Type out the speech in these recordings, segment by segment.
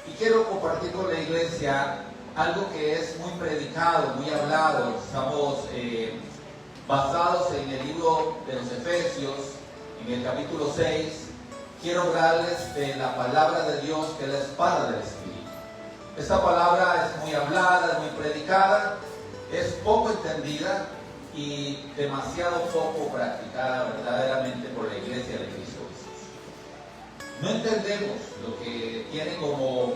Y quiero compartir con la iglesia algo que es muy predicado, muy hablado. Estamos basados en el libro de los Efesios, en el capítulo 6. Quiero hablarles de la palabra de Dios, que es la espada del Espíritu. Esta palabra es muy hablada, es muy predicada, es poco entendida y demasiado poco practicada verdaderamente por la iglesia de Cristo Jesús. No entendemos lo que tiene como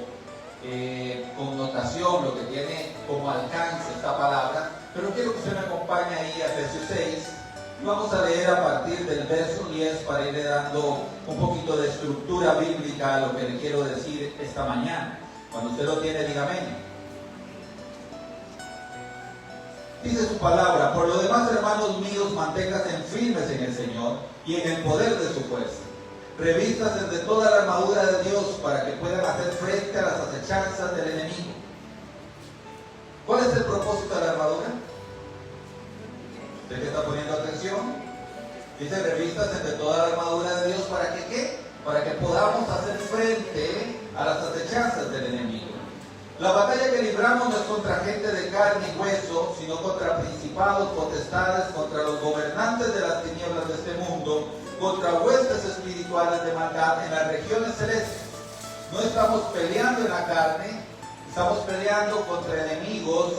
connotación, lo que tiene como alcance esta palabra, pero quiero que usted me acompañe ahí a Efesios 6 y vamos a leer a partir del verso 10 para irle dando un poquito de estructura bíblica a lo que le quiero decir esta mañana. Cuando usted lo tiene, dígame. Dice su palabra: por lo demás, hermanos míos, manténganse firmes en el Señor y en el poder de su fuerza. Revístanse de toda la armadura de Dios para que puedan hacer frente a las acechanzas del enemigo. ¿Cuál es el propósito de la armadura? ¿Usted que está poniendo atención? Dice: revístanse de toda la armadura de Dios para que ¿qué? Para que podamos hacer frente a las acechanzas del enemigo. La batalla que libramos no es contra gente de carne y hueso, sino contra principados, potestades, contra los gobernantes de las tinieblas de este mundo, contra huestes espirituales de maldad en las regiones celestes. No estamos peleando en la carne, estamos peleando contra enemigos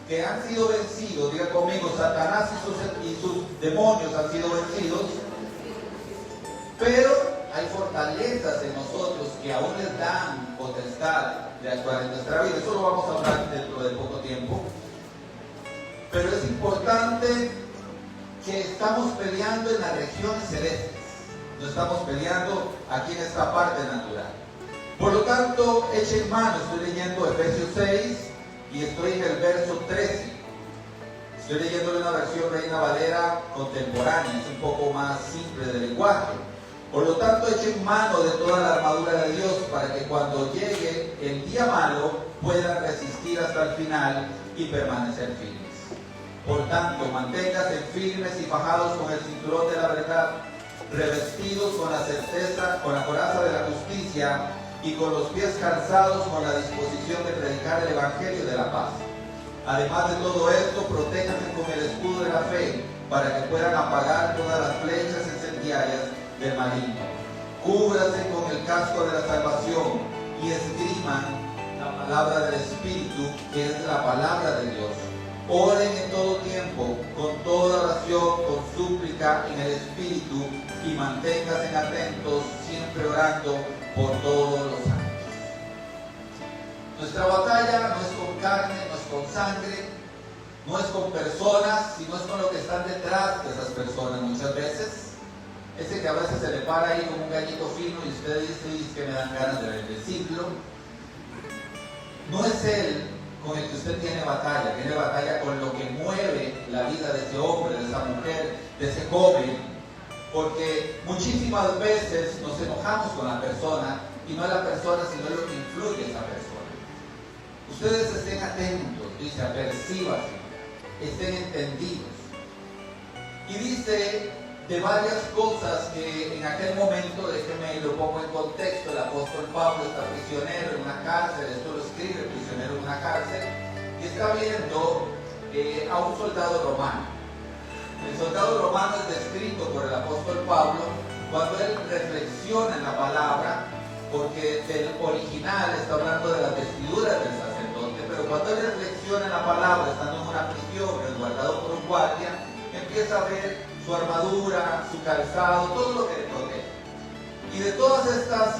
que han sido vencidos. Diga conmigo: Satanás y sus demonios han sido vencidos, pero hay fortalezas en nosotros que aún les dan potestad de actuar en nuestra vida. Eso lo vamos a hablar dentro de poco tiempo. Pero es importante que estamos peleando en las regiones celestes. No estamos peleando aquí en esta parte natural. Por lo tanto, echen mano. Estoy leyendo Efesios 6 y estoy en el verso 13. Estoy leyendo una versión Reina Valera contemporánea. Es un poco más simple de lenguaje. Por lo tanto, echen mano de toda la armadura de Dios para que cuando llegue el día malo puedan resistir hasta el final y permanecer firmes. Por tanto, manténganse firmes y fajados con el cinturón de la verdad, revestidos con la certeza, con la coraza de la justicia y con los pies calzados con la disposición de predicar el evangelio de la paz. Además de todo esto, protéjanse con el escudo de la fe para que puedan apagar todas las flechas incendiarias del maligno. Cúbranse con el casco de la salvación y esgriman la palabra del Espíritu, que es la palabra de Dios. Oren en todo tiempo, con toda oración, con súplica en el Espíritu, y manténganse atentos, siempre orando por todos los santos. Nuestra batalla no es con carne, no es con sangre, no es con personas, sino es con lo que están detrás de esas personas muchas veces. Ese que a veces se le para ahí como un gallito fino y usted dice que me dan ganas de bendecirlo. No es él con el que usted tiene batalla con lo que mueve la vida de ese hombre, de esa mujer, de ese joven. Porque muchísimas veces nos enojamos con la persona y no es la persona, sino lo que influye a esa persona. Ustedes estén atentos, dice, apercíbanse, estén entendidos. Y dice de varias cosas que en aquel momento, déjenme lo pongo en contexto, el apóstol Pablo está prisionero en una cárcel. Esto lo escribe prisionero en una cárcel, y está viendo a un soldado romano. El soldado romano es descrito por el apóstol Pablo cuando él reflexiona en la palabra, porque del original está hablando de las vestiduras del sacerdote, pero cuando él reflexiona en la palabra, estando en una prisión, resguardado por un guardia, empieza a ver su armadura, su calzado, todo lo que le protege. Y de todas estas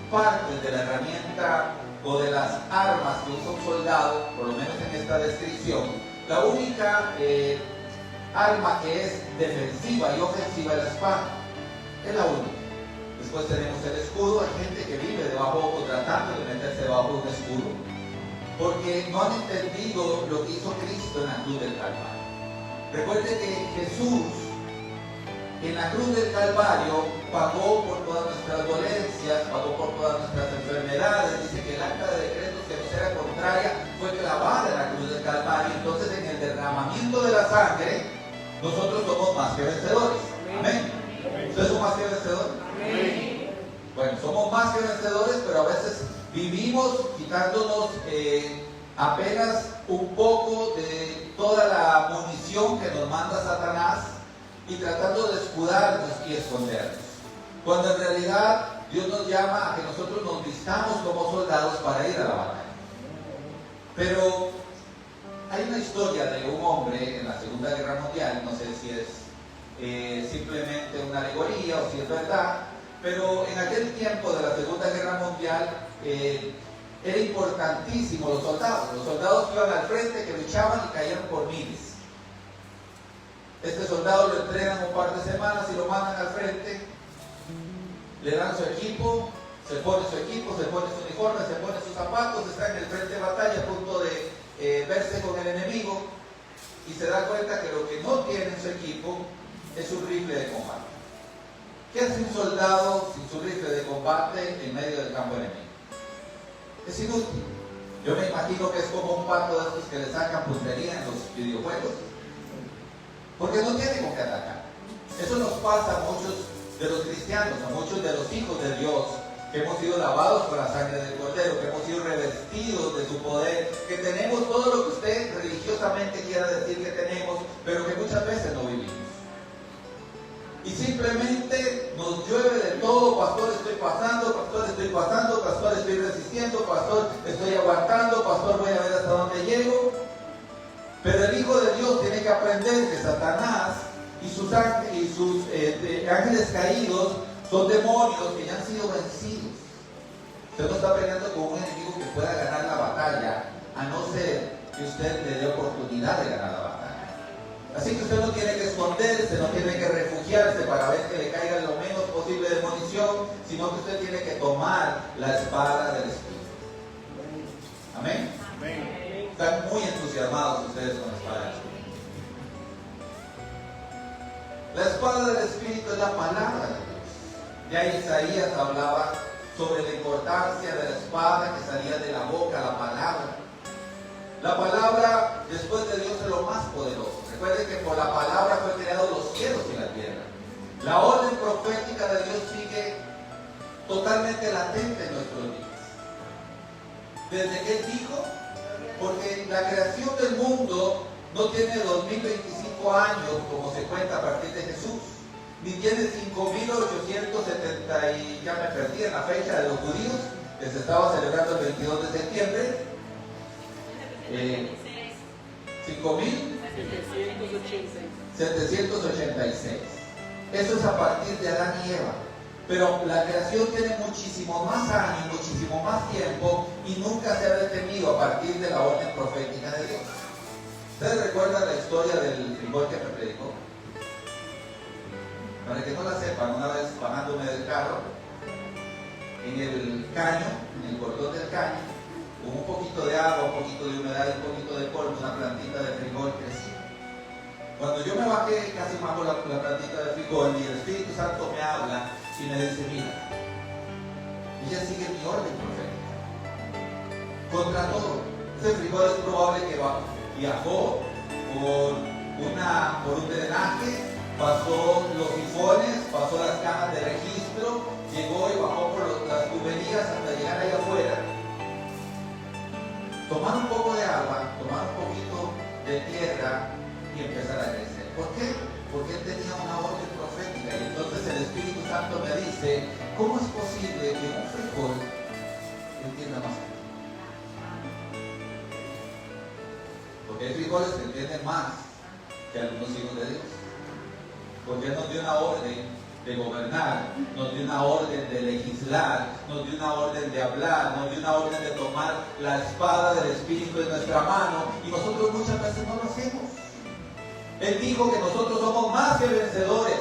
partes de la herramienta o de las armas que usa un soldado, por lo menos en esta descripción, la única arma que es defensiva y ofensiva es la espada. Es la única. Después tenemos el escudo. Hay gente que vive debajo o tratando de meterse debajo de un escudo, porque no han entendido lo que hizo Cristo en la cruz del Calvario. Recuerde que Jesús en la cruz del Calvario pagó por todas nuestras dolencias, pagó por todas nuestras enfermedades. Dice que el acta de decretos que nos era contraria fue clavada en la cruz del Calvario. Entonces, en el derramamiento de la sangre, nosotros somos más que vencedores. Amén. ¿Ustedes son más que vencedores? Amén. Bueno, somos más que vencedores, pero a veces vivimos quitándonos apenas un poco de toda la munición que nos manda Satanás y tratando de escudarnos y escondernos. Cuando en realidad Dios nos llama a que nosotros nos vistamos como soldados para ir a la batalla. Pero hay una historia de un hombre en la Segunda Guerra Mundial, no sé si es simplemente una alegoría o si es verdad, pero en aquel tiempo de la Segunda Guerra Mundial era importantísimo los soldados que iban al frente, que luchaban y caían por miles. Este soldado lo entrenan un par de semanas y lo mandan al frente, le dan su equipo, se pone su uniforme, se pone sus zapatos, está en el frente de batalla a punto de verse con el enemigo y se da cuenta que lo que no tiene en su equipo es un rifle de combate. ¿Qué hace un soldado sin su rifle de combate en medio del campo enemigo? Es inútil. Yo me imagino que es como un pato de estos que le sacan puntería en los videojuegos, porque no tiene con qué atacar. Eso nos pasa a muchos de los cristianos, a muchos de los hijos de Dios, que hemos sido lavados con la sangre del Cordero, que hemos sido revestidos de su poder, que tenemos todo lo que usted religiosamente quiera decir que tenemos, pero que muchas veces no vivimos. Y simplemente nos llueve de todo: pastor, estoy pasando, pastor, estoy resistiendo, pastor, estoy aguantando, pastor, voy a ver hasta dónde llego. Pero el Hijo de Dios tiene que aprender que Satanás y sus ángeles caídos son demonios que ya han sido vencidos. Usted no está peleando con un enemigo que pueda ganar la batalla, a no ser que usted le dé oportunidad de ganar la batalla. Así que usted no tiene que esconderse, no tiene que refugiarse para ver que le caiga lo menos posible de munición, sino que usted tiene que tomar la espada del Espíritu. Amén. Amén. Están muy entusiasmados ustedes con la espada del Espíritu. La espada del Espíritu es la palabra de Dios. Ya Isaías hablaba sobre la importancia de la espada que salía de la boca, la palabra. La palabra, después de Dios, es lo más poderoso. Recuerden que por la palabra fue creado los cielos y la tierra. La orden profética de Dios sigue totalmente latente en nuestros días. Desde que Él dijo, porque la creación del mundo no tiene 2025 años, como se cuenta a partir de Jesús, ni tiene 5.870, y ya me perdí en la fecha de los judíos, que se estaba celebrando el 22 de septiembre. 5.786. Eso es a partir de Adán y Eva. Pero la creación tiene muchísimo más años, muchísimo más tiempo, y nunca se ha detenido a partir de la orden profética de Dios. ¿Ustedes recuerdan la historia del frijol que me predicó? Para que no la sepan, una vez bajándome del carro, en el caño, en el cordón del caño, con un poquito de agua, un poquito de humedad y un poquito de polvo, una plantita de frijol creció. Cuando yo me bajé, casi bajo la plantita de frijol, y el Espíritu Santo me habla y me dice: mira, ella sigue mi orden profética. Contra todo, ese frijol es probable que viajó por un drenaje, pasó los sifones, pasó las cajas de registro, llegó y bajó por las tuberías hasta llegar allá afuera. Tomar un poco de agua, tomar un poquito de tierra y empezar a crecer. ¿Por qué? Porque él tenía una orden profética, y entonces el Espíritu Santo me dice: ¿cómo es posible que un frijol entienda más que tú? Porque hay frijoles que entienden más que algunos hijos de Dios. Porque Él nos dio una orden de gobernar, nos dio una orden de legislar, nos dio una orden de hablar, nos dio una orden de tomar la espada del Espíritu en nuestra mano, y nosotros muchas veces no lo hacemos. Él dijo que nosotros somos más que vencedores.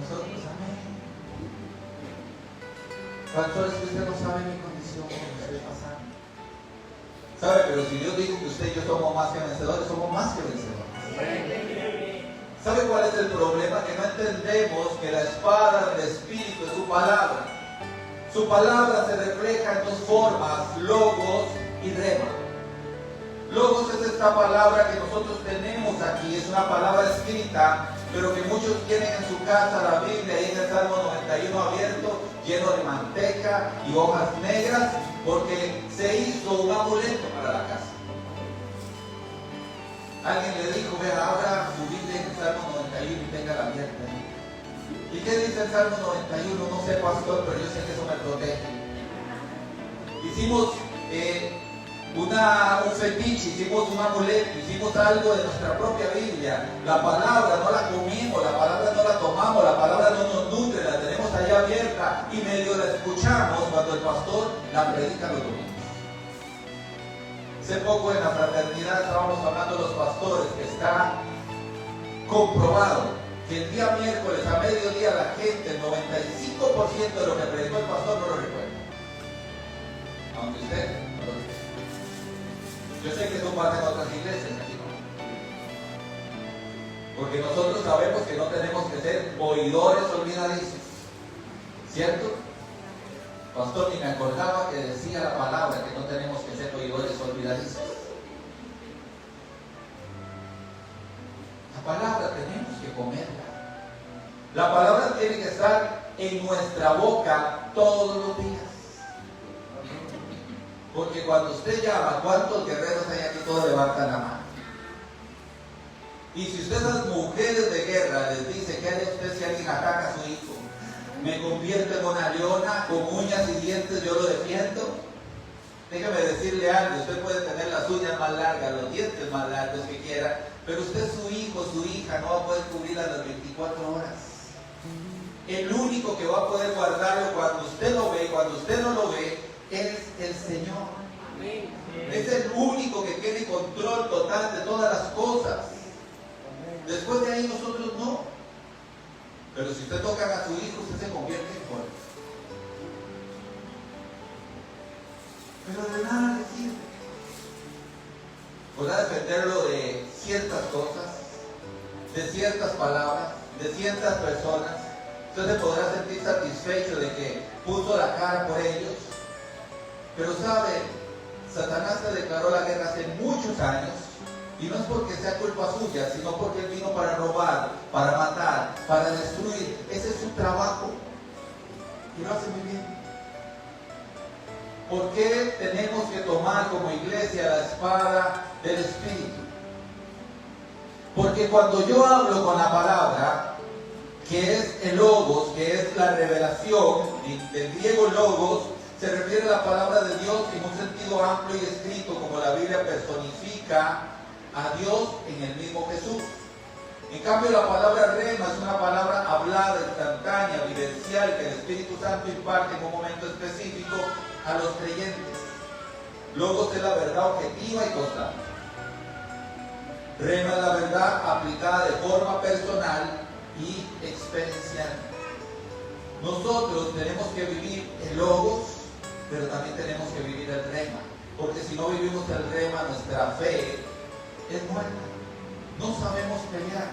Nosotros, amén. Pastores, que usted no sabe mi condición, lo que estoy pasando. ¿Sabe? Pero si Dios dijo que usted y yo somos más que vencedores, somos más que vencedores. ¿Sabe cuál es el problema? Que no entendemos que la espada del Espíritu es su palabra. Su palabra se refleja en dos formas: logos y rema. Logos es esta palabra que nosotros tenemos aquí, es una palabra escrita, pero que muchos tienen en su casa la Biblia, ahí en el Salmo 91 abierto, lleno de manteca y hojas negras, porque se hizo un amuleto para la casa. Alguien le dijo, vea, abra su Biblia en el Salmo 91 y tenga la abierta. ¿Y qué dice el Salmo 91? No sé, pastor, pero yo sé que eso me protege. Hicimos un fetiche, hicimos un amuleto, hicimos algo de nuestra propia Biblia. La palabra no la comimos, la palabra no la tomamos, la palabra no nos nutre, la tenemos allá abierta y medio la escuchamos cuando el pastor la predica los domingos. Hace poco en la fraternidad estábamos hablando de los pastores, que está comprobado que el día miércoles a mediodía la gente, el 95% de lo que predicó el pastor no lo recuerda. Aunque usted no lo recuerde. Yo sé que eso pasa en otras iglesias, aquí no. Porque nosotros sabemos que no tenemos que ser oidores olvidadizos. ¿Cierto? Pastor, ni me acordaba que decía la palabra que no tenemos que ser oidores olvidadizos. La palabra tenemos que comerla. La palabra tiene que estar en nuestra boca todos los días. Porque cuando usted llama, ¿cuántos guerreros hay aquí? Todos levantan la mano. Y si usted a las mujeres de guerra les dice, ¿qué haría usted si alguien ataca a su hijo? Me convierto en una leona, con uñas y dientes yo lo defiendo. Déjeme decirle algo, usted puede tener las uñas más largas, los dientes más largos que quiera, pero usted, su hijo, su hija, no va a poder cubrir a las 24 horas. El único que va a poder guardarlo cuando usted lo ve, cuando usted no lo ve, es el Señor. Amén. Es el único que tiene control total de todas las cosas. Después de ahí nosotros no. Pero si usted toca a su hijo, usted se convierte en fuerte. Pero de nada le sirve. Podrá defenderlo de ciertas cosas, de ciertas palabras, de ciertas personas. Usted se podrá sentir satisfecho de que puso la cara por ellos. Pero sabe, Satanás le declaró la guerra hace muchos años. Y no es porque sea culpa suya, sino porque él vino para robar, para matar, para destruir. Ese es su trabajo. Y lo hace muy bien. ¿Por qué tenemos que tomar como iglesia la espada del Espíritu? Porque cuando yo hablo con la palabra, que es el logos, que es la revelación, del griego logos, se refiere a la palabra de Dios en un sentido amplio y escrito, como la Biblia personifica a Dios en el mismo Jesús. En cambio, la palabra rema es una palabra hablada, instantánea, vivencial, que el Espíritu Santo imparte en un momento específico a los creyentes. Logos es la verdad objetiva y constante. Rema es la verdad aplicada de forma personal y experiencial. Nosotros tenemos que vivir el logos, pero también tenemos que vivir el rema. Porque si no vivimos el rema, nuestra fe es muerta. No sabemos pelear.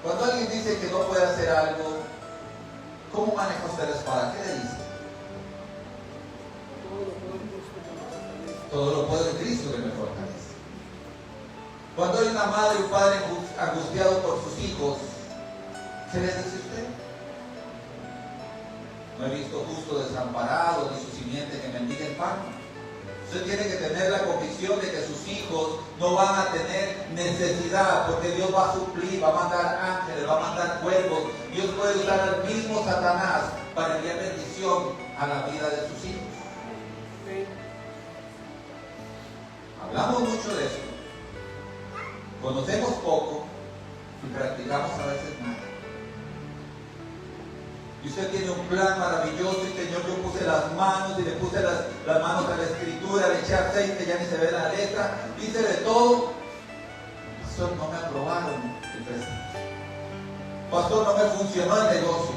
Cuando alguien dice que no puede hacer algo, ¿cómo maneja usted la espada? ¿Qué le dice? Todo lo puedo en Cristo que me fortalece. Cuando hay una madre y un padre angustiado por sus hijos, ¿qué le dice usted? No he visto justo desamparado, ni su simiente que mendigue el pan. Usted tiene que tener la convicción de que sus hijos no van a tener necesidad, porque Dios va a suplir, va a mandar ángeles, va a mandar cuervos. Dios puede usar al mismo Satanás para enviar bendición a la vida de sus hijos. Hablamos mucho de esto, conocemos poco y practicamos a veces nada. Y usted tiene un plan maravilloso y Señor, yo puse las manos y le puse las manos a la escritura, le eché aceite, ya ni se ve la letra, hice de todo. Pastor, no me aprobaron el préstamo. Pastor, no me funcionó el negocio.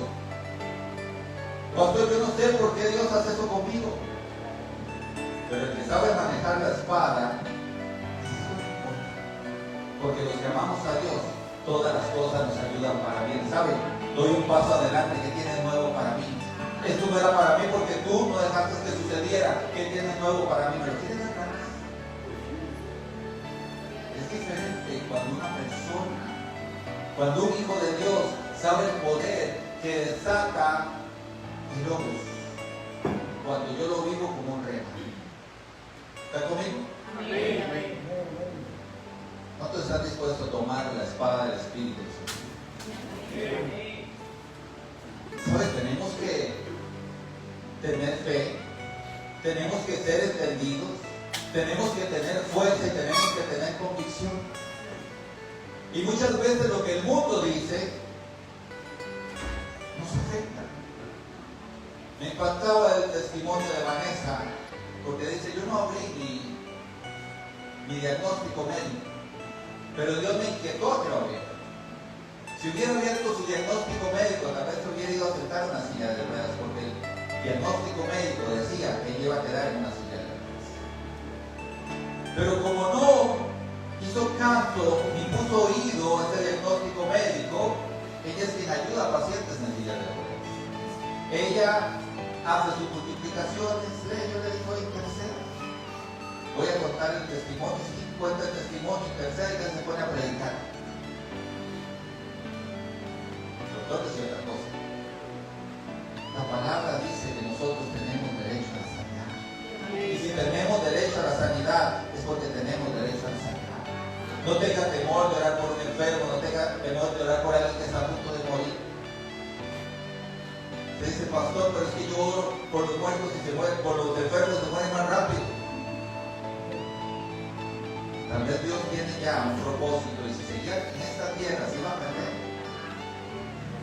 Pastor, yo no sé por qué Dios hace eso conmigo. Pero el que sabe manejar la espada, porque los que amamos a Dios, todas las cosas nos ayudan para bien. ¿Saben? Doy un paso adelante. ¿Qué tienes nuevo para mí? Esto no era para mí porque tú no dejaste que sucediera. ¿Qué tienes nuevo para mí? ¿Me lo tienes acá? Es diferente cuando una persona, cuando un hijo de Dios sabe el poder que desata el logos cuando yo lo vivo como un rema. ¿Está conmigo? Amén. ¿Cuántos están dispuestos a tomar la espada del Espíritu? ¿Sabes? Tenemos que tener fe, tenemos que ser entendidos, tenemos que tener fuerza y tenemos que tener convicción. Y muchas veces lo que el mundo dice nos afecta. Me impactaba el testimonio de Vanessa, porque dice, yo no abrí mi diagnóstico médico, pero Dios me inquietó a que lo abriera. Si hubiera abierto su diagnóstico médico, tal vez hubiera ido a sentar una silla de ruedas, porque el diagnóstico médico decía que ella iba a quedar en una silla de ruedas. Pero como no hizo caso ni puso oído a ese diagnóstico médico, ella es quien ayuda a pacientes en silla de ruedas. Ella hace sus multiplicaciones, yo le digo, tercera. Voy a contar el testimonio, sí, cuenta el testimonio, tercera, y ya se pone a predicar. Doctor, decía otra cosa. La palabra dice que nosotros tenemos derecho a la sanidad. Y si tenemos derecho a la sanidad, es porque tenemos derecho a la sanidad. No tenga temor de orar por un enfermo, no tenga temor de orar por alguien que está a punto de morir. Se dice, pastor, pero es que yo oro por los muertos y se mueren, por los enfermos se mueren más rápido. Tal vez Dios tiene ya un propósito y si seguía en esta tierra se iba a perder.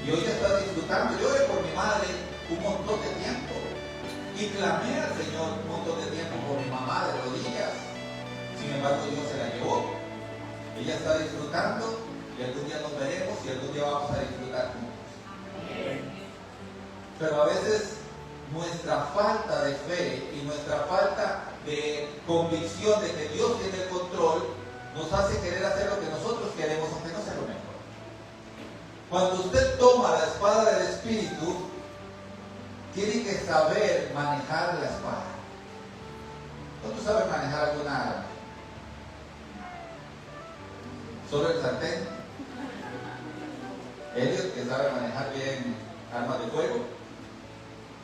Y hoy ya está disfrutando. Yo oré por mi madre un montón de tiempo y clamé al Señor un montón de tiempo por mi mamá de rodillas. Sin embargo, Dios se la llevó. Ella está disfrutando y algún día nos veremos y algún día vamos a disfrutar juntos. Pero a veces nuestra falta de fe y nuestra falta de convicción de que Dios tiene el control nos hace querer hacer lo que nosotros queremos, aunque no sea lo mejor. Cuando usted toma la espada del Espíritu, tiene que saber manejar la espada. ¿Cuántos saben manejar alguna arma? ¿Solo el sartén? Ellos que saben manejar bien armas de fuego,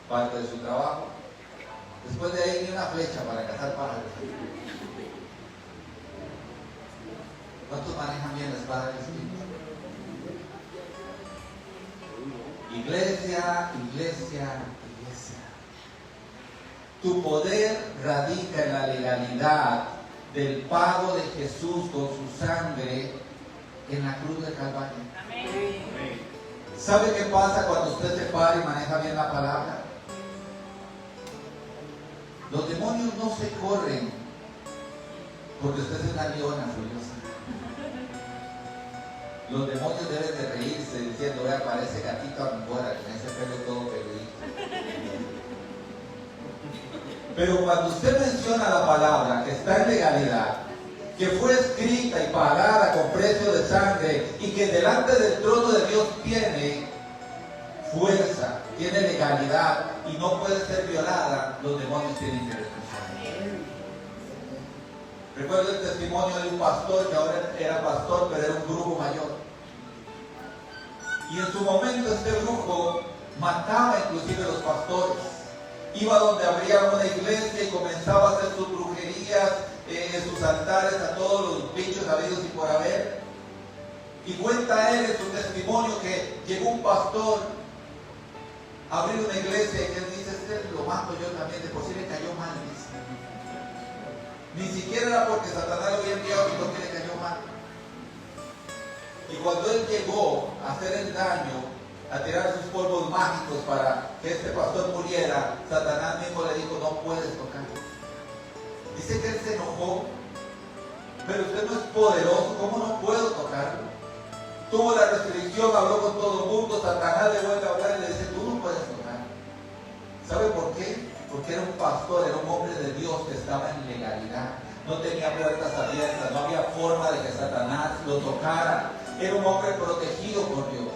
parte de su trabajo. Después de ahí ni una flecha para cazar pájaros. ¿Cuántos manejan bien la espada del Espíritu? Iglesia, iglesia, iglesia. Tu poder radica en la legalidad del pago de Jesús con su sangre en la cruz de Calvario. Amén. ¿Sabe qué pasa cuando usted se para y maneja bien la palabra? Los demonios no se corren porque usted es una leona furiosa. Los demonios deben de reírse diciendo, vea, parece gatito afuera, con ese pelo todo peludito. Pero cuando usted menciona la palabra que está en legalidad, que fue escrita y pagada con precio de sangre y que delante del trono de Dios tiene fuerza, tiene legalidad y no puede ser violada, los demonios tienen que responder. Recuerdo el testimonio de un pastor que ahora era pastor, pero era un brujo mayor. Y en su momento este brujo mataba inclusive a los pastores. Iba donde habría una iglesia y comenzaba a hacer sus brujerías, sus altares a todos los bichos habidos y por haber. Y cuenta él en su testimonio que llegó un pastor a abrir una iglesia y que él dice, lo mato yo también, de por sí le cayó mal, dice. Ni siquiera era porque Satanás lo había enviado, sino que le cayó mal. Y cuando él llegó a hacer el daño, a tirar sus polvos mágicos para que este pastor muriera, Satanás mismo le dijo, no puedes tocar. Dice que él se enojó, pero usted no es poderoso, ¿cómo no puedo tocarlo? Tuvo la restricción, habló con todo el mundo, Satanás le vuelve a hablar y le dice, tú no puedes tocar. ¿Sabe por qué? Porque era un pastor, era un hombre de Dios que estaba en legalidad. No tenía puertas abiertas, no había forma de que Satanás lo tocara. Era un hombre protegido por Dios.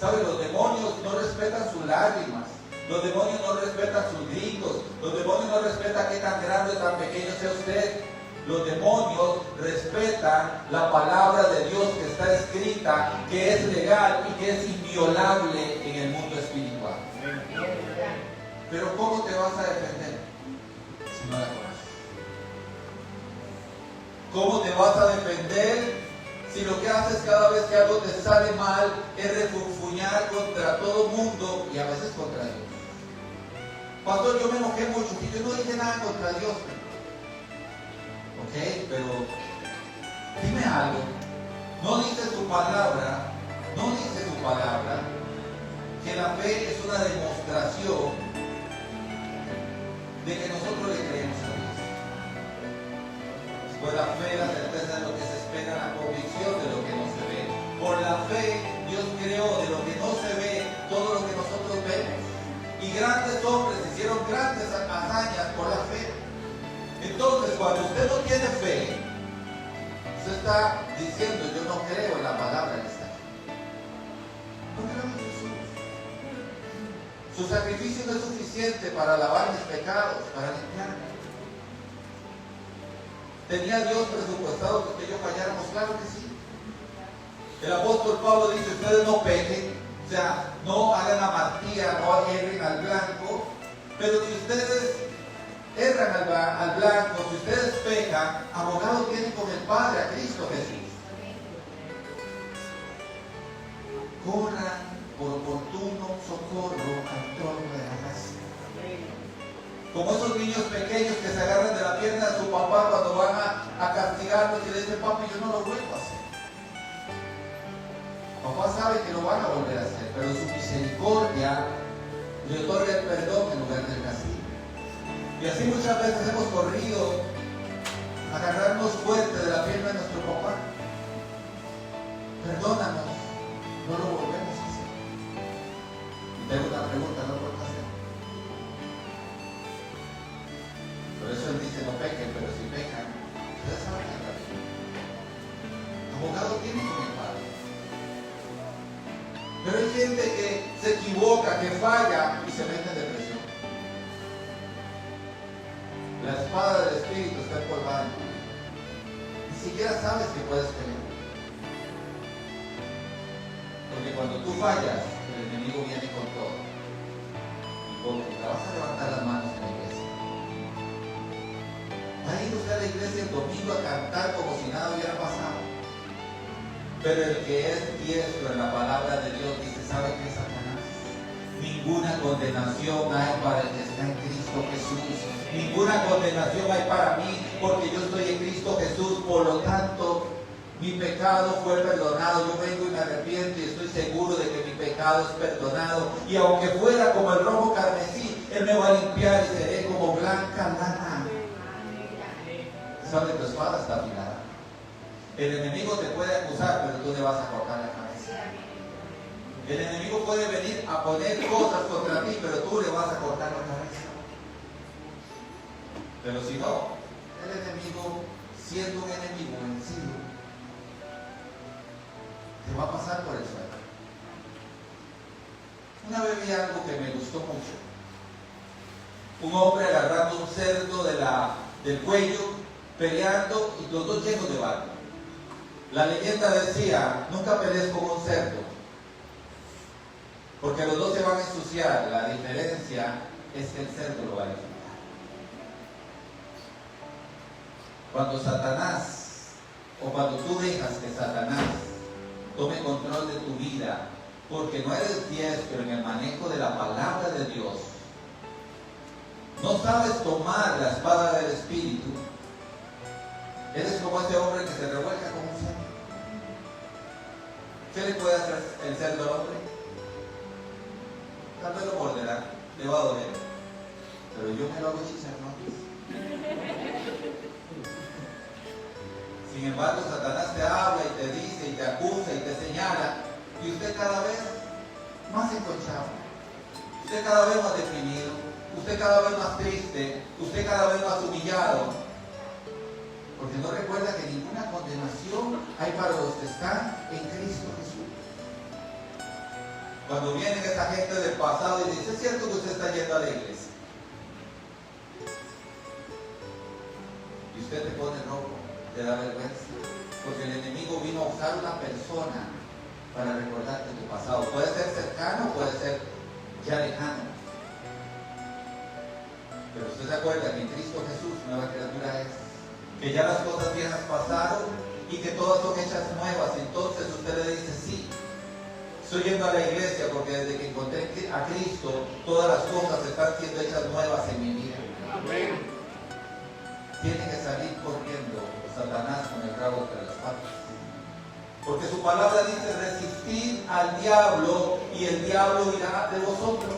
¿Sabe? Los demonios no respetan sus lágrimas. Los demonios no respetan sus gritos. Los demonios no respetan qué tan grande o tan pequeño sea usted. Los demonios respetan la palabra de Dios que está escrita, que es legal y que es inviolable en el mundo espiritual. Pero ¿cómo te vas a defender si no la conoces? ¿Cómo te vas a defender si lo que haces cada vez que algo te sale mal es refunfuñar contra todo mundo y a veces contra Dios? Pastor, yo me enojé mucho y yo no dije nada contra Dios. Ok, pero dime algo. No dice su palabra que la fe es una demostración de que nosotros le creemos a Dios. Por la fe, la certeza de lo que se espera, la convicción de lo que no se ve. Por la fe, Dios creó de lo que no se ve todo lo que nosotros vemos. Y grandes hombres hicieron grandes hazañas por la fe. Entonces, cuando usted no tiene fe, usted está diciendo, yo no creo en la palabra que está aquí. No creo en Jesús. Su sacrificio no es suficiente para lavar mis pecados, para limpiarme. ¿Tenía Dios presupuestado que ellos falláramos? Claro que sí. El apóstol Pablo dice, ustedes no pequen, o sea, no hagan amartía, no erren al blanco, pero si ustedes erran al blanco, si ustedes pecan, abogado tienen con el Padre, a Cristo Jesús. Corran por oportuno socorro al trono de la gracia. Como esos niños pequeños que se agarran de la pierna de su papá cuando van a castigarlos y le dicen, papi, yo no lo vuelvo a hacer. Papá sabe que lo van a volver a hacer, pero su misericordia le otorga el perdón en lugar del castigo. Y así muchas veces hemos corrido a agarrarnos fuerte de la pierna de nuestro papá. Perdónanos, no lo volvemos a hacer. Y tengo una pregunta, ¿no lo vuelvo a hacer? Por eso él dice, no pequen, pero si pecan, ustedes saben que la vida. Abogado tiene con el Padre. Pero hay gente que se equivoca, que falla y se mete en depresión. La espada del Espíritu está empolvada. Ni siquiera sabes que puedes pelear. Porque cuando tú fallas, el enemigo viene con todo. Hipócrita, vas a levantar las manos en la iglesia. Va a ir usted a la iglesia el domingo a cantar como si nada hubiera pasado. Pero el que es diestro en la palabra de Dios dice, ¿sabe qué es Satanás? Ninguna condenación hay para el que está en Cristo Jesús. Ninguna condenación hay para mí, porque yo estoy en Cristo Jesús. Por lo tanto, mi pecado fue perdonado. Yo vengo y me arrepiento y estoy seguro de que mi pecado es perdonado. Y aunque fuera como el rojo carmesí, Él me va a limpiar y seré como blanca lana. ¿Sabes? Tu espada está afilada. El enemigo te puede acusar, pero tú le vas a cortar la cabeza. El enemigo puede venir a poner cosas contra ti, pero tú le vas a cortar la cabeza. Pero si no, el enemigo, siendo un enemigo vencido, te va a pasar por el suelo. Una vez vi algo que me gustó mucho. Un hombre agarrando un cerdo del cuello, peleando, y los dos llenos de barro. La leyenda decía, nunca pelees con un cerdo, porque los dos se van a ensuciar. La diferencia es que el cerdo lo va a disfrutar. Cuando Satanás, o cuando tú dejas que Satanás tome control de tu vida, porque no eres diestro en el manejo de la palabra de Dios, no sabes tomar la espada del Espíritu, eres como ese hombre que se revuelca como un cerdo. ¿Qué le puede hacer el cerdo al hombre? Tal vez lo morderá, le va a doler. Pero yo me lo hago chicharrones. Sin embargo, Satanás te habla y te dice y te acusa y te señala, y usted cada vez más enconchado, usted cada vez más deprimido, usted cada vez más triste, usted cada vez más humillado, porque no recuerda que ninguna condenación hay para los que están en Cristo Jesús. Cuando viene esa gente del pasado y dice, ¿es cierto que usted está yendo a la iglesia? Y usted te pone rojo, te da vergüenza. Porque el enemigo vino a usar una persona para recordarte tu pasado. Puede ser cercano, puede ser ya lejano. Pero usted se acuerda que en Cristo Jesús nueva criatura es. Que ya las cosas viejas pasaron y que todas son hechas nuevas. Entonces usted le dice, sí, estoy yendo a la iglesia porque desde que encontré a Cristo, todas las cosas están siendo hechas nuevas en mi vida. Amén. Tiene que salir corriendo Satanás con el rabo entre las patas. Porque su palabra dice, resistid al diablo y el diablo irá de vosotros.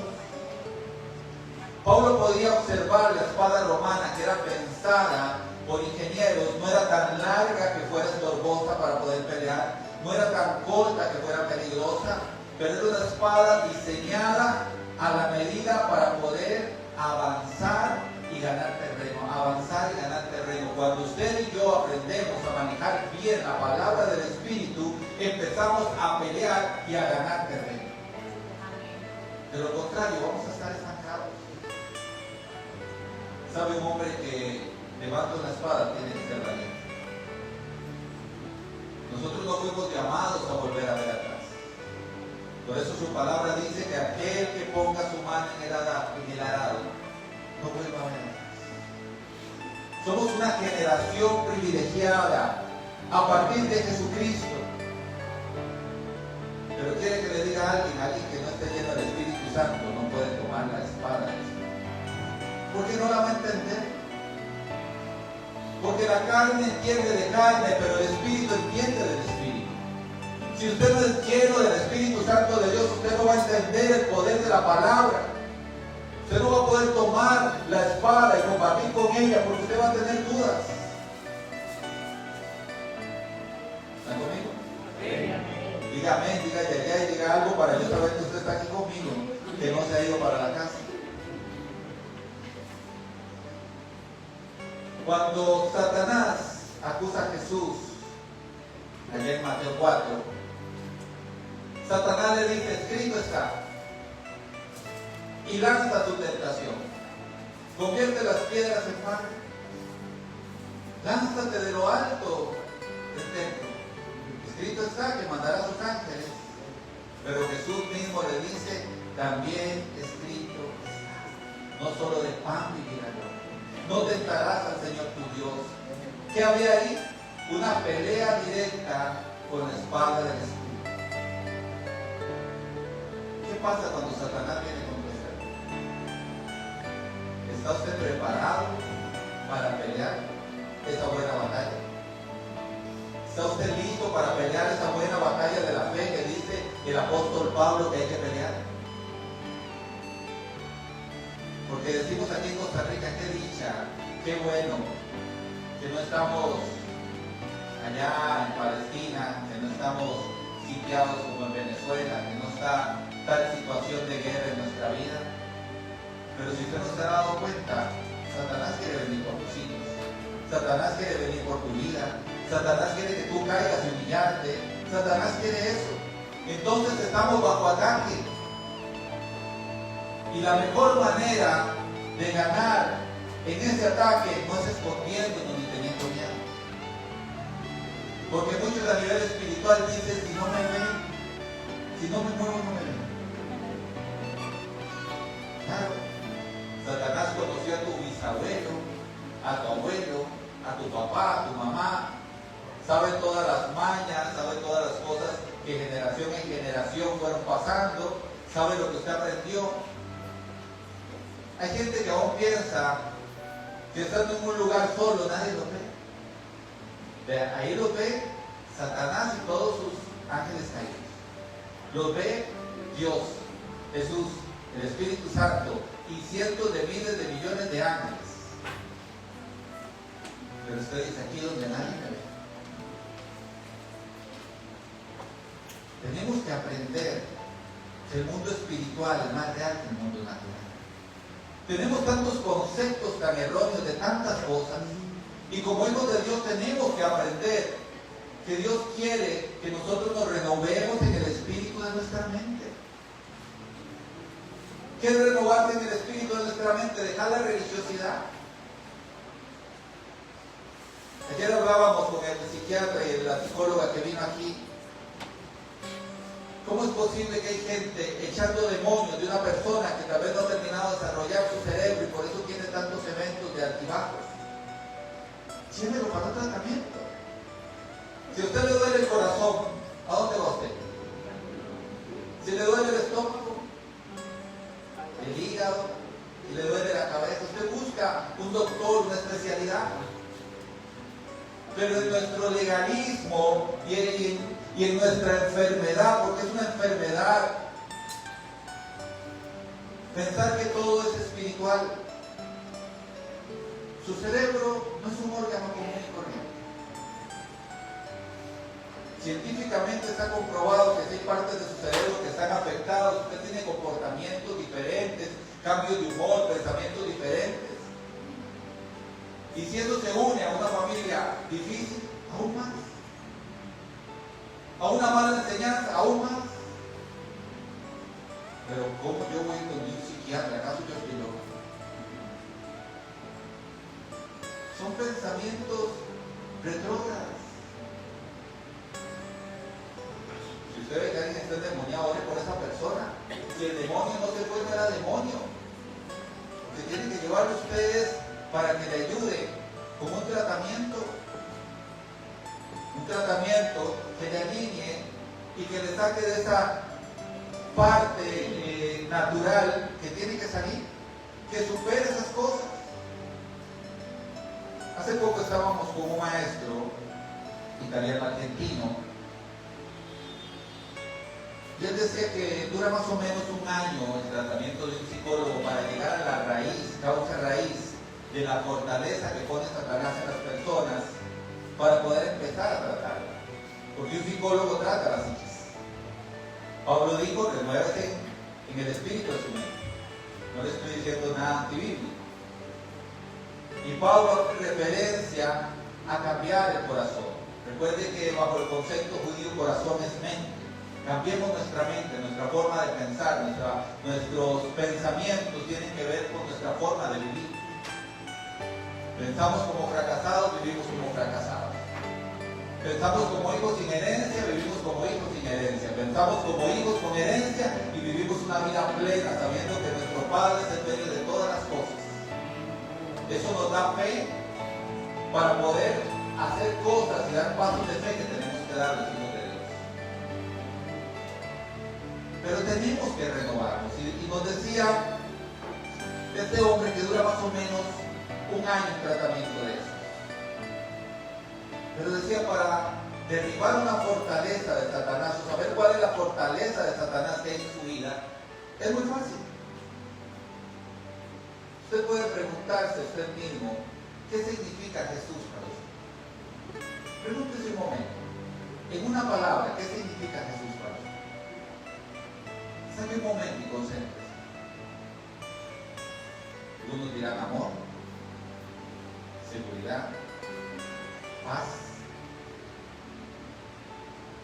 Pablo podía observar la espada romana que era pensada por ingenieros, no era tan larga que fuera estorbosa para poder pelear, no era tan corta que fuera peligrosa, pero era una espada diseñada a la medida para poder avanzar y ganar terreno, avanzar y ganar terreno. Cuando usted y yo aprendemos a manejar bien la palabra del Espíritu, empezamos a pelear y a ganar terreno. De lo contrario, vamos a estar estancados. ¿Sabe un hombre que levanta una espada tiene que ser valiente? Nosotros no fuimos llamados a volver a ver atrás. Por eso su palabra dice que aquel que ponga su mano en el arado no vuelva a ver atrás. Somos una generación privilegiada a partir de Jesucristo. Pero quiere que le diga a alguien que no esté lleno del Espíritu Santo no puede tomar la espada del Espíritu. ¿Por qué no la va a entender? Porque la carne entiende de carne, pero el Espíritu entiende del Espíritu. Si usted no es lleno del Espíritu Santo de Dios, usted no va a entender el poder de la palabra. Usted no va a poder tomar la espada y combatir con ella, porque usted va a tener dudas. ¿Están conmigo? Diga amén, diga ya, diga algo para yo saber que usted está aquí conmigo, que no se ha ido para la casa. Cuando Satanás acusa a Jesús, allá en Mateo 4, Satanás le dice, escrito está, y lanza tu tentación, convierte las piedras en pan, lánzate de lo alto del templo, escrito está que mandará a sus ángeles, pero Jesús mismo le dice, también escrito está, no solo de pan vivirá el hombre. No tentarás al Señor tu Dios. ¿Qué había ahí? Una pelea directa con la espada del Espíritu. ¿Qué pasa cuando Satanás viene contra usted? ¿Está usted preparado para pelear esa buena batalla? ¿Está usted listo para pelear esa buena batalla de la fe que dice el apóstol Pablo que hay que pelear? Porque decimos aquí en Costa Rica, qué dicha, qué bueno, que no estamos allá en Palestina, que no estamos sitiados como en Venezuela, que no está tal situación de guerra en nuestra vida. Pero si usted no se ha dado cuenta, Satanás quiere venir por tus hijos, Satanás quiere venir por tu vida, Satanás quiere que tú caigas y humillarte, Satanás quiere eso. Entonces estamos bajo ataque. Y la mejor manera de ganar en ese ataque no es escondiéndonos ni teniendo miedo. Porque muchos a nivel espiritual dicen, si no me ven, si no me muevo, no me ven. Claro, Satanás conoció a tu bisabuelo, a tu abuelo, a tu papá, a tu mamá, sabe todas las mañas, sabe todas las cosas que generación en generación fueron pasando, sabe lo que usted aprendió. Hay gente que aún piensa que estando en un lugar solo nadie lo ve. Ahí lo ve Satanás y todos sus ángeles caídos. Lo ve Dios, Jesús, el Espíritu Santo y cientos de miles de millones de ángeles. Pero usted dice, aquí donde nadie me ve. Tenemos que aprender que el mundo espiritual es más real que el mundo natural. Tenemos tantos conceptos tan erróneos de tantas cosas, y como hijos de Dios tenemos que aprender que Dios quiere que nosotros nos renovemos en el espíritu de nuestra mente. ¿Qué es renovarse en el espíritu de nuestra mente? Dejar la religiosidad. Ayer hablábamos con el psiquiatra y la psicóloga que vino aquí. ¿Cómo es posible que hay gente echando demonios de una persona que tal vez no ha terminado de desarrollar su cerebro y por eso tiene tantos eventos de altibajos? Llévelo para un tratamiento. Si a usted le duele el corazón, ¿a dónde va usted? Si le duele el estómago, el hígado, y le duele la cabeza, usted busca un doctor, una especialidad. Pero en nuestro legalismo y en nuestra enfermedad, porque es una enfermedad, pensar que todo es espiritual. Su cerebro no es un órgano común y corriente. Científicamente está comprobado que si hay partes de su cerebro que están afectadas, usted tiene comportamientos diferentes, cambios de humor, pensamientos diferentes. Y si eso se une a una familia difícil, aún más. A una mala enseñanza, aún más. Pero ¿cómo yo voy con un psiquiatra? ¿Acaso yo estoy loco? Son pensamientos retrógrados. Si usted ve que alguien está endemoniado, ore por esa persona. Si el demonio no se fue, no era demonio. Porque tienen que llevarlo ustedes para que le ayude con un tratamiento que le alinee y que le saque de esa parte natural que tiene que salir, que supere esas cosas. Hace poco estábamos con un maestro italiano argentino y él decía que dura más o menos un año el tratamiento de un psicólogo para llegar a la raíz, causa raíz de la fortaleza que pone Satanás en las personas para poder empezar a tratarla. Porque un psicólogo trata la psiquis. Pablo dijo, renuévese en el espíritu de su mente. No le estoy diciendo nada antibíblico. Y Pablo hace referencia a cambiar el corazón. Recuerde que bajo el concepto judío, corazón es mente. Cambiemos nuestra mente, nuestra forma de pensar, nuestros pensamientos tienen que ver con nuestra forma de vivir. Pensamos como fracasados, vivimos como fracasados. Pensamos como hijos sin herencia, vivimos como hijos sin herencia. Pensamos como hijos con herencia y vivimos una vida plena, sabiendo que nuestro Padre es el dueño de todas las cosas. Eso nos da fe para poder hacer cosas y dar pasos de fe que tenemos que dar los hijos de Dios. Pero tenemos que renovarnos. Y nos decía este hombre que dura más o menos un año en tratamiento de eso. Pero decía, para derribar una fortaleza de Satanás, o saber cuál es la fortaleza de Satanás que hay en su vida, es muy fácil. Usted puede preguntarse a usted mismo, ¿qué significa Jesús para usted? Pregúntese un momento, en una palabra, ¿qué significa Jesús para usted? Saque un momento y concéntrese. Algunos dirán amor, seguridad, paz.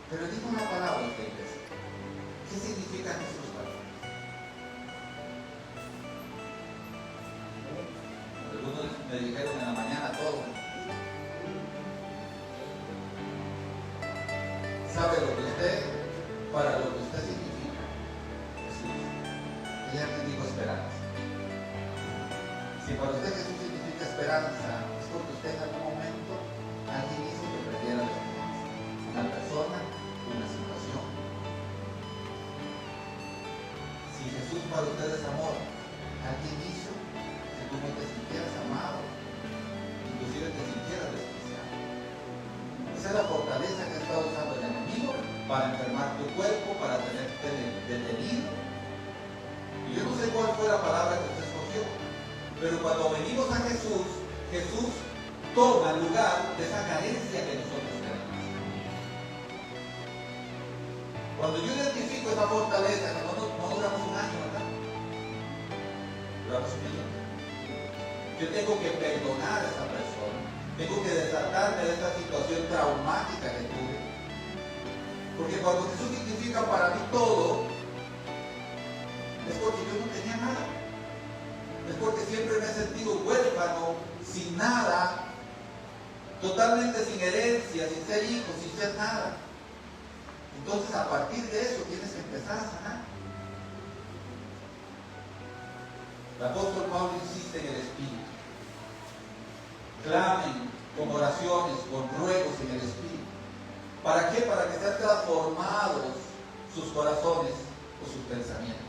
Pero digo una palabra a ustedes. ¿Qué significa Jesús para usted? Algunos me dijeron en la mañana todo. ¿Sabe lo que usted, para lo que usted significa? Jesús. Y alguien dijo esperanza. Si para usted Jesús significa esperanza, es porque usted en algún momento alguien hizo que perdiera la esperanza. Una persona, una situación. Si Jesús para usted es amor, alguien hizo que tú no te sintieras amado, inclusive te sintieras despreciado. Esa es la fortaleza que ha estado usando el enemigo para enfermar tu cuerpo, para tenerte detenido. Y yo no sé cuál fue la palabra que usted escogió, pero cuando venimos a Jesús, Jesús toma el lugar de esa carencia que nosotros tenemos. Cuando yo identifico esa fortaleza, que no duramos un año, ¿verdad? Duramos un año. Yo tengo que perdonar a esa persona. Tengo que desatarme de esa situación traumática que tuve. Porque cuando Jesús significa para mí todo, es porque yo no tenía nada. Es porque siempre me he sentido huérfano, sin nada. totalmente sin herencia, sin ser hijo, sin ser nada. Entonces, a partir de eso tienes que empezar a sanar. El apóstol Pablo insiste en el Espíritu. Clamen con oraciones, con ruegos en el Espíritu. ¿Para qué? Para que sean transformados sus corazones o sus pensamientos.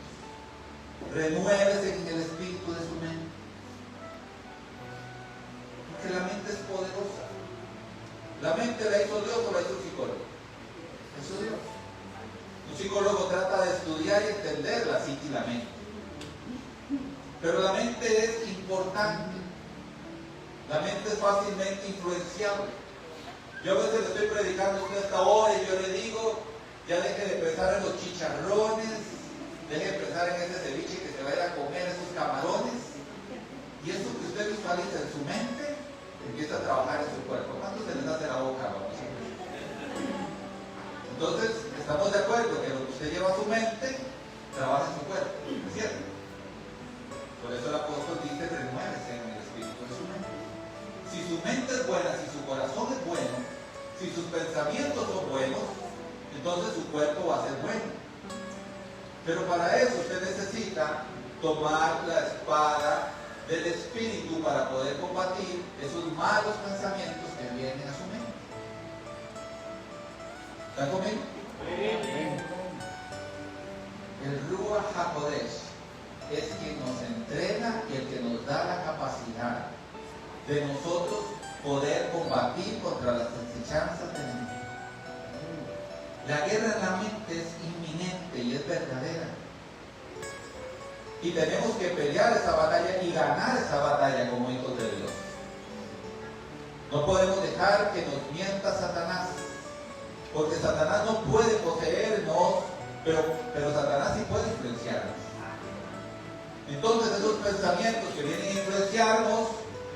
Renuévese en el espíritu de su mente. Porque la mente es poderosa. ¿La mente la hizo Dios o la hizo un psicólogo? La hizo Dios. Un psicólogo trata de estudiar y entender la psique y la mente. Pero la mente es importante. La mente es fácilmente influenciable. Yo a veces le estoy predicando a usted hasta ahora y yo le digo, ya deje de pensar en los chicharrones, deje de pensar en ese ceviche que se va a ir a comer, esos camarones. Y eso que usted visualiza en su mente, empieza a trabajar en su cuerpo. ¿Cuánto se les hace la boca? Vamos a ver. Entonces, estamos de acuerdo que lo que usted lleva a su mente, trabaja en su cuerpo. ¿Es cierto? Por eso el apóstol dice, renuévese en el espíritu de su mente. Si su mente es buena, si su corazón es bueno, si sus pensamientos son buenos, entonces su cuerpo va a ser bueno. Pero para eso usted necesita tomar la espada del espíritu para poder combatir esos malos pensamientos que vienen a su mente. ¿Están conmigo? El Ruach HaKodesh es quien nos entrena y el que nos da la capacidad de nosotros poder combatir contra las asechanzas del enemigo. La guerra en la mente es inminente y es verdadera. Y tenemos que pelear esa batalla y ganar esa batalla como hijos de Dios. No podemos dejar que nos mienta Satanás, porque Satanás no puede poseernos, pero Satanás sí puede influenciarnos. Entonces esos pensamientos que vienen a influenciarnos,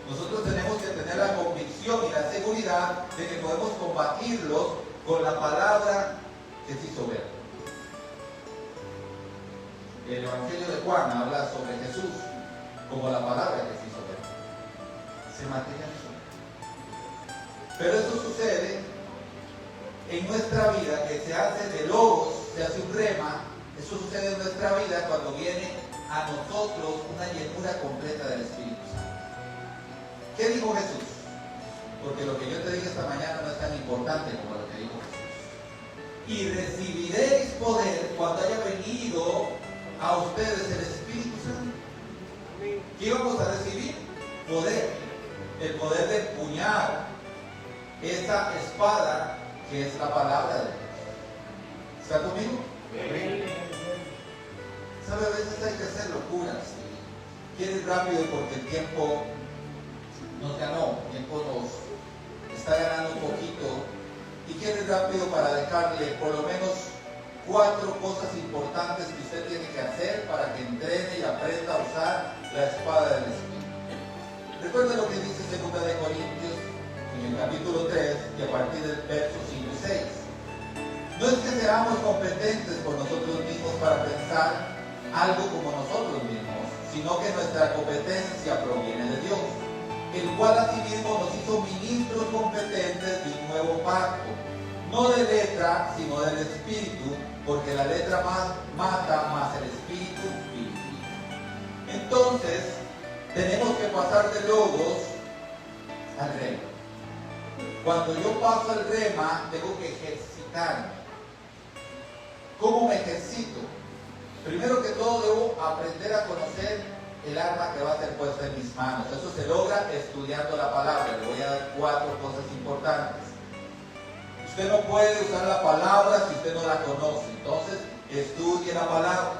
nosotros tenemos que tener la convicción y la seguridad de que podemos combatirlos con la palabra que se hizo ver. El Evangelio de Juan habla sobre Jesús como la palabra que se hizo ver. Se materializó. Pero eso sucede en nuestra vida, que se hace de logos, se hace un rema. Eso sucede en nuestra vida cuando viene a nosotros una llenura completa del Espíritu Santo. ¿Qué dijo Jesús? Porque lo que yo te dije esta mañana no es tan importante como lo que dijo Jesús. Y recibiréis poder cuando haya venido a ustedes el Espíritu Santo. ¿Qué íbamos a recibir? Poder. El poder de empuñar esa espada que es la palabra de Dios. ¿Está conmigo? ¿Sabe? A veces hay que hacer locuras. Quiere ir rápido porque el tiempo nos ganó, el tiempo nos está ganando un poquito. Y quiere ir rápido para dejarle por lo menos 4 cosas importantes que usted tiene que hacer para que entrene y aprenda a usar la espada del Espíritu. Recuerda lo que dice 2 Corintios en el capítulo 3 y a partir del verso 5 y 6. No es que seamos competentes por nosotros mismos para pensar algo como nosotros mismos, sino que nuestra competencia proviene de Dios, el cual asimismo nos hizo ministros competentes de un nuevo pacto, no de letra, sino del Espíritu, porque la letra mata, más el Espíritu vivifica. Entonces, tenemos que pasar de logos al rema. Cuando yo paso al rema, tengo que ejercitarme. ¿Cómo me ejercito? Primero que todo, debo aprender a conocer el arma que va a ser puesta en mis manos. Eso se logra estudiando la palabra. Le voy a dar 4 cosas importantes. Usted no puede usar la palabra si usted no la conoce. Entonces, estudie la palabra.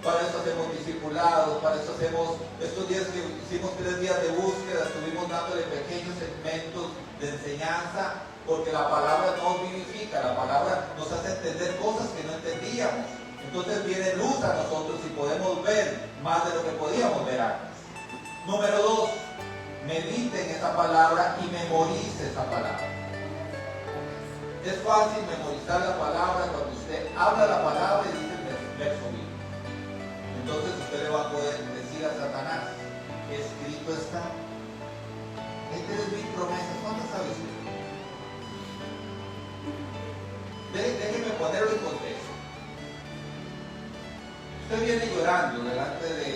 Para eso hacemos discipulados, para eso hacemos estos días que hicimos 3 días de búsqueda, estuvimos dándole pequeños segmentos de enseñanza, porque la palabra nos vivifica, la palabra nos hace entender cosas que no entendíamos. Entonces viene luz a nosotros y podemos ver más de lo que podíamos ver antes. Número 2, medite en esa palabra y memorice esa palabra. Es fácil memorizar la palabra cuando usted habla la palabra y dice el verso bíblico. Entonces usted le va a poder decir a Satanás, escrito está. Hay 3,000 promesas. ¿Cuántas sabe usted? Déjeme ponerlo en contexto. Usted viene llorando delante de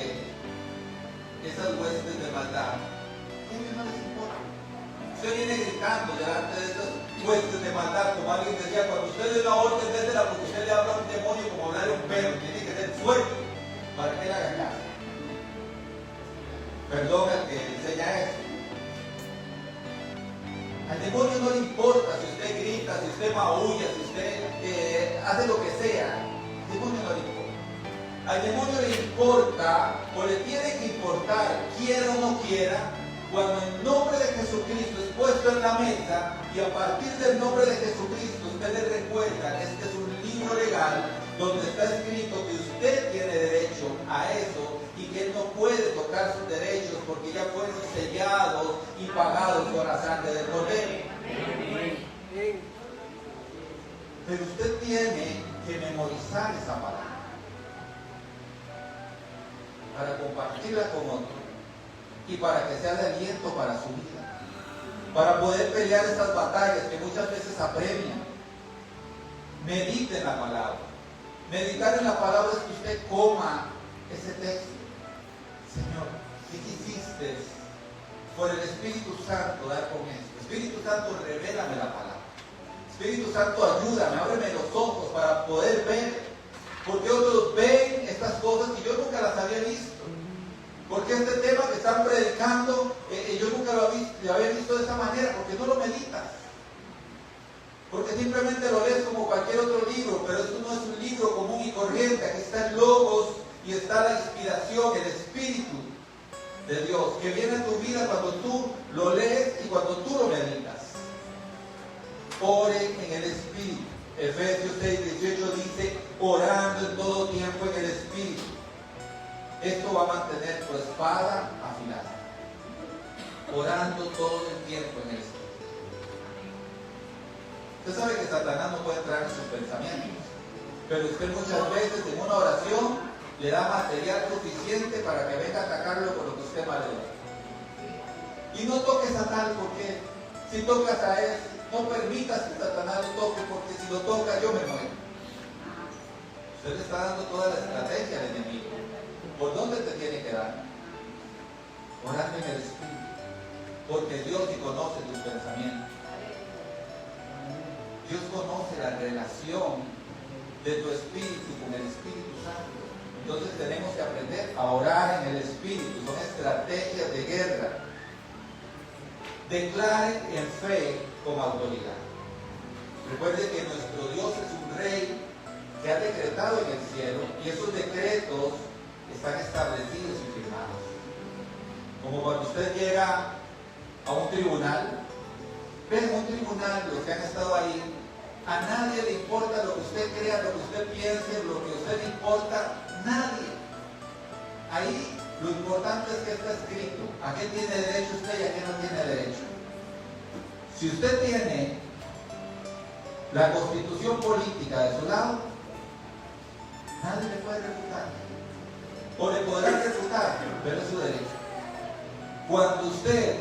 esas huestes de maldad. ¿Qué no les importa? Usted viene gritando delante de esas huestes de maldad, como alguien decía, cuando usted le da orden, désela porque usted le habla a un demonio como hablar a un perro, tiene que ser fuerte para que él haga caso. Perdón al que enseña eso. Al demonio no le importa si usted grita, si usted maulla, si usted hace lo que sea. Al demonio no le importa. Al demonio le importa, o le tiene que importar, quiera o no quiera, cuando el nombre de Jesucristo es puesto en la mesa y a partir del nombre de Jesucristo usted le recuerda, este es un libro legal donde está escrito que usted tiene derecho a eso y que él no puede tocar sus derechos porque ya fueron sellados y pagados con la sangre del Cordero. Pero usted tiene que memorizar esa palabra para compartirla con otros y para que sea de aliento para su vida, para poder pelear estas batallas que muchas veces apremian. Medite en la palabra. Meditar en la palabra es que usted coma ese texto. Señor, ¿qué quisiste por el Espíritu Santo dar con esto? Espíritu Santo, revélame la palabra. Espíritu Santo, ayúdame, ábreme los ojos para poder ver. Porque otros ven estas cosas y yo nunca las había visto. Porque este tema que están predicando, yo nunca lo había visto de esa manera, porque no lo meditas. Porque simplemente lo lees como cualquier otro libro, pero esto no es un libro común y corriente. Aquí está el Logos y está la inspiración, el Espíritu de Dios, que viene a tu vida cuando tú lo lees y cuando tú lo meditas. Oren en el Espíritu. Efesios 6:18 dice, orando en todo tiempo en el Espíritu. Esto va a mantener tu espada afilada. Orando todo el tiempo en el Espíritu. Usted sabe que Satanás no puede entrar en sus pensamientos, pero usted muchas veces en una oración le da material suficiente para que venga a atacarlo con lo que usted más le da. Y no toques a tal, porque si tocas a él, no permitas que Satanás lo toque, porque si lo toca yo me muero. Usted le está dando toda la estrategia al enemigo. ¿Por dónde te tiene que dar? Orando en el Espíritu, porque Dios sí conoce tus pensamientos. Dios conoce la relación de tu espíritu con el Espíritu Santo. Entonces tenemos que aprender a orar en el Espíritu. Son estrategias de guerra. Declare en fe con autoridad. Recuerde que nuestro Dios es un rey que ha decretado en el cielo y esos decretos están establecidos y firmados. Como cuando usted llega a un tribunal, ven un tribunal, los que han estado ahí, a nadie le importa lo que usted crea, lo que usted piense, lo que a usted le importa, nadie. Ahí lo importante es que está escrito a qué tiene derecho usted y a qué no tiene derecho. Si usted tiene la constitución política de su lado, nadie le puede refutar. O le podrán refutar, pero es su derecho. Cuando usted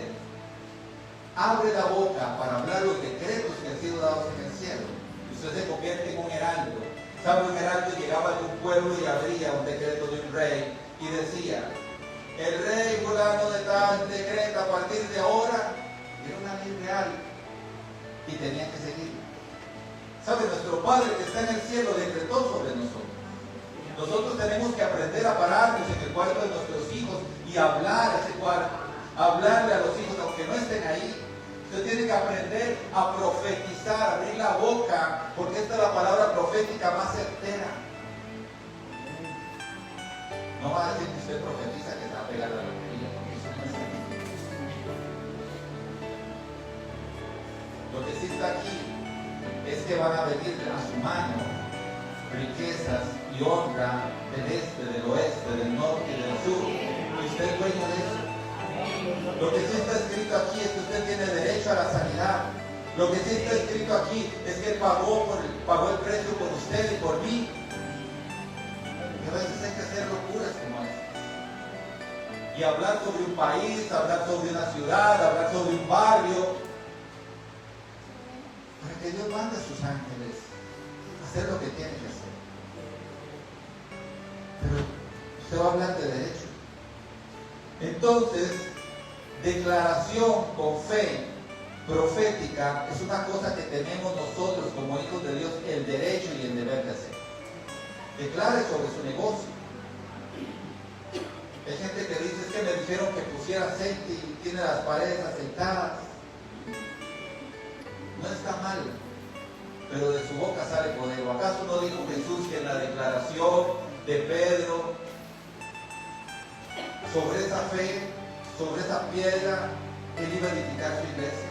abre la boca para hablar los decretos que han sido dados en el cielo, usted se convierte en un heraldo. ¿Sabe? Un heraldo llegaba de un pueblo y abría un decreto de un rey y decía, el rey fulano de tal decreta a partir de ahora, era una ley real y tenía que seguir. ¿Sabe? Nuestro Padre que está en el cielo decretó sobre nosotros. Nosotros tenemos que aprender a pararnos en el cuarto de nuestros hijos y hablar a ese cuarto, hablarle a los hijos aunque no estén ahí. Usted tiene que aprender a profetizar, abrir la boca, porque esta es la palabra profética más certera. No va a decir que usted profetiza que se va a pegar la lotería, porque eso no es así. Lo que sí está aquí es que van a venir a su mano riquezas y honra del este, del oeste, del norte y del sur. Y usted es dueño de eso. Lo que sí está escrito aquí es que usted tiene derecho a la sanidad. Lo que sí está escrito aquí es que Él pagó el precio por usted y por mí. Y a veces hay que hacer locuras como esta. y hablar sobre un país, hablar sobre una ciudad, hablar sobre un barrio, para que Dios mande a sus ángeles a hacer lo que tiene que hacer. Pero usted va a hablar de derecho. Entonces, declaración con fe profética es una cosa que tenemos nosotros como hijos de Dios el derecho y el deber de hacer. Declare sobre su negocio. Hay gente que dice, es que me dijeron que pusiera aceite y tiene las paredes aceitadas. No está mal, pero de su boca sale poder. ¿O acaso no dijo Jesús que en la declaración de Pedro sobre esa fe, sobre esa piedra, él iba a edificar su iglesia?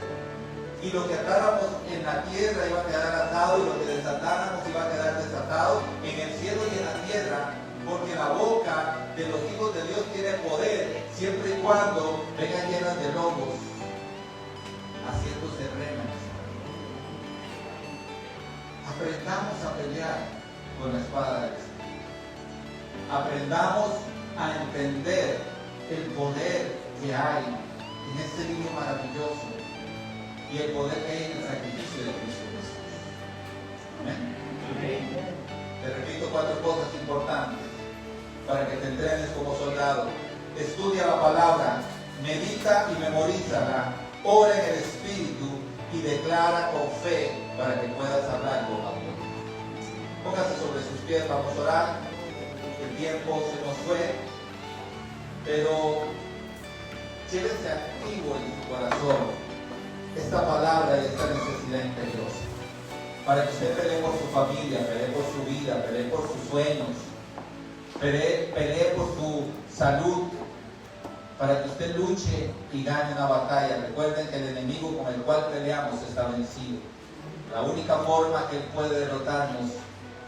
Y lo que atáramos en la tierra iba a quedar atado, y lo que desatáramos iba a quedar desatado en el cielo y en la tierra, porque la boca de los hijos de Dios tiene poder, siempre y cuando vengan llenas de lobos, haciéndose remas. Aprendamos a pelear con la espada del Espíritu. Aprendamos a entender el poder que hay en este libro maravilloso y el poder que hay en el sacrificio de Cristo Jesús. Amén. Te repito 4 cosas importantes para que te entrenes como soldado. Estudia la palabra, medita y memorízala, ora en el Espíritu y declara con fe para que puedas hablar con autoridad. Póngase sobre sus pies, vamos a orar. El tiempo se nos fue, pero llévese activo en su corazón esta palabra y esta necesidad imperiosa, para que usted pelee por su familia, pelee por su vida, pelee por sus sueños, pelee por su salud, para que usted luche y gane una batalla. Recuerden que el enemigo con el cual peleamos está vencido. La única forma que él puede derrotarnos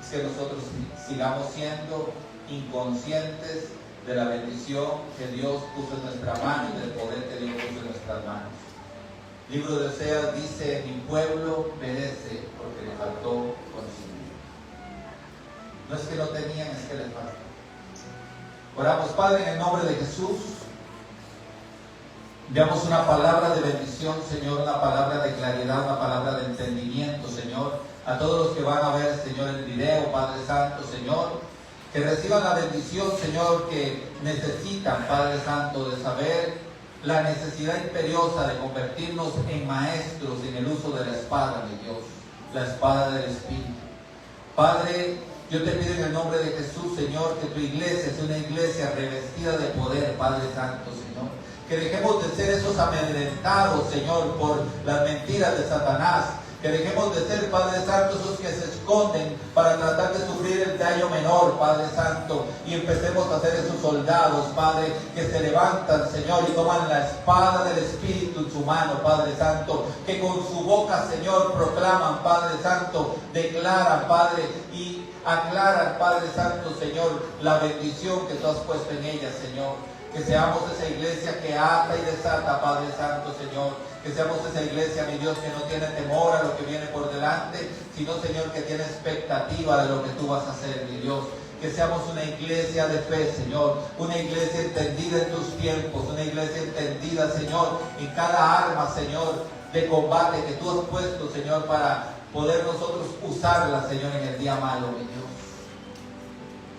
es que nosotros sigamos siendo inconscientes de la bendición que Dios puso en nuestra mano y del poder que Dios puso en nuestras manos. El libro de Oseas dice: mi pueblo perece porque le faltó conocimiento. No es que no tenían, es que les falta. Oramos, Padre, en el nombre de Jesús. Enviamos una palabra de bendición, Señor, una palabra de claridad, una palabra de entendimiento, Señor, a todos los que van a ver, Señor, el video, Padre Santo, Señor, que reciban la bendición, Señor, que necesitan, Padre Santo, de saber la necesidad imperiosa de convertirnos en maestros en el uso de la espada de Dios, la espada del Espíritu. Padre, yo te pido en el nombre de Jesús, Señor, que tu iglesia sea una iglesia revestida de poder, Padre Santo, Señor. Que dejemos de ser esos amedrentados, Señor, por las mentiras de Satanás. Que dejemos de ser, Padre Santo, esos que se esconden para tratar de sufrir el daño menor, Padre Santo, y empecemos a ser esos soldados, Padre, que se levantan, Señor, y toman la espada del Espíritu en su mano, Padre Santo, que con su boca, Señor, proclaman, Padre Santo, declaran, Padre, y aclaran, Padre Santo, Señor, la bendición que tú has puesto en ella, Señor. Que seamos esa iglesia que ata y desata, Padre Santo, Señor. Que seamos esa iglesia, mi Dios, que no tiene temor a lo que viene por delante, sino, Señor, que tiene expectativa de lo que tú vas a hacer, mi Dios. Que seamos una iglesia de fe, Señor. Una iglesia entendida en tus tiempos. Una iglesia entendida, Señor, en cada arma, Señor, de combate que tú has puesto, Señor, para poder nosotros usarla, Señor, en el día malo, mi Dios.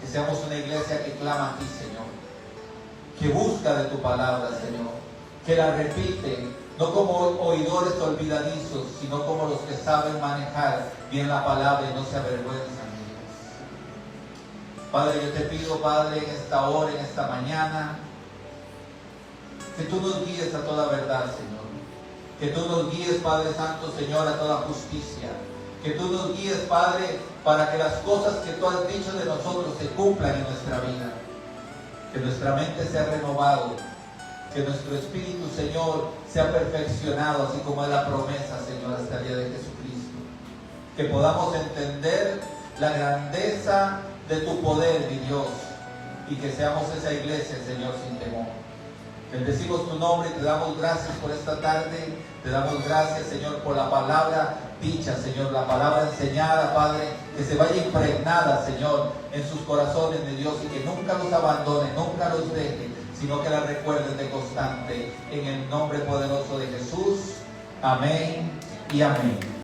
Que seamos una iglesia que clama a ti, Señor, que busca de tu palabra, Señor, que la repite, no como oidores olvidadizos, sino como los que saben manejar bien la palabra y no se avergüenzan de Dios. Padre, yo te pido, Padre, en esta hora, en esta mañana, que tú nos guíes a toda verdad, Señor. Que tú nos guíes, Padre Santo, Señor, a toda justicia. Que tú nos guíes, Padre, para que las cosas que tú has dicho de nosotros se cumplan en nuestra vida. Que nuestra mente sea renovado, que nuestro espíritu, Señor, sea perfeccionado, así como es la promesa, Señor, hasta el día de Jesucristo. Que podamos entender la grandeza de tu poder, mi Dios, y que seamos esa iglesia, Señor, sin temor. Bendecimos tu nombre y te damos gracias por esta tarde. Te damos gracias, Señor, por la palabra dicha, Señor, la palabra enseñada, Padre, que se vaya impregnada, Señor, en sus corazones, mi Dios, y que nunca los abandone, nunca los deje, sino que la recuerdes de constante. En el nombre poderoso de Jesús. Amén y amén.